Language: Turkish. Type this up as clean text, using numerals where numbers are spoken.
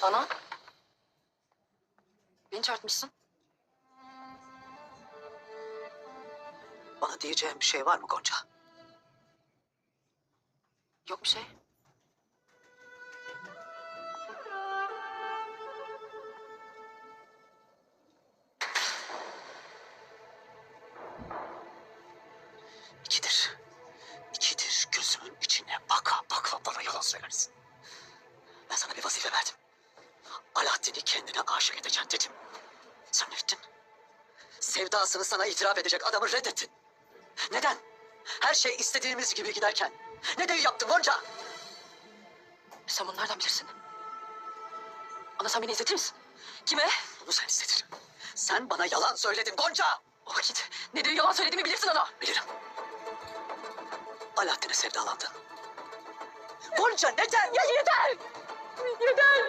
Bana? Beni çarpmışsın. Bana diyeceğin bir şey var mı Gonca? Yok bir şey. İkidir. İkidir gözümün içine baka baka bana yalan söylersin. Ben sana bir vazife verdim. Alaaddin'i kendine aşık edeceksin dedim. Sen ne ettin? Sevdasını sana itiraf edecek adamı reddettin. Neden? Her şey istediğimiz gibi giderken. Ne deyi yaptın Gonca? Sen bunu nereden bilirsin? Ana sen beni izletir misin? Kime? Bunu sen istedin. Sen bana yalan söyledin Gonca. O vakit ne diye yalan söylediğimi bilirsin ana. Bilirim. Alaaddin'e sevdalandın. Gonca neden? Ya yeter! Yeter!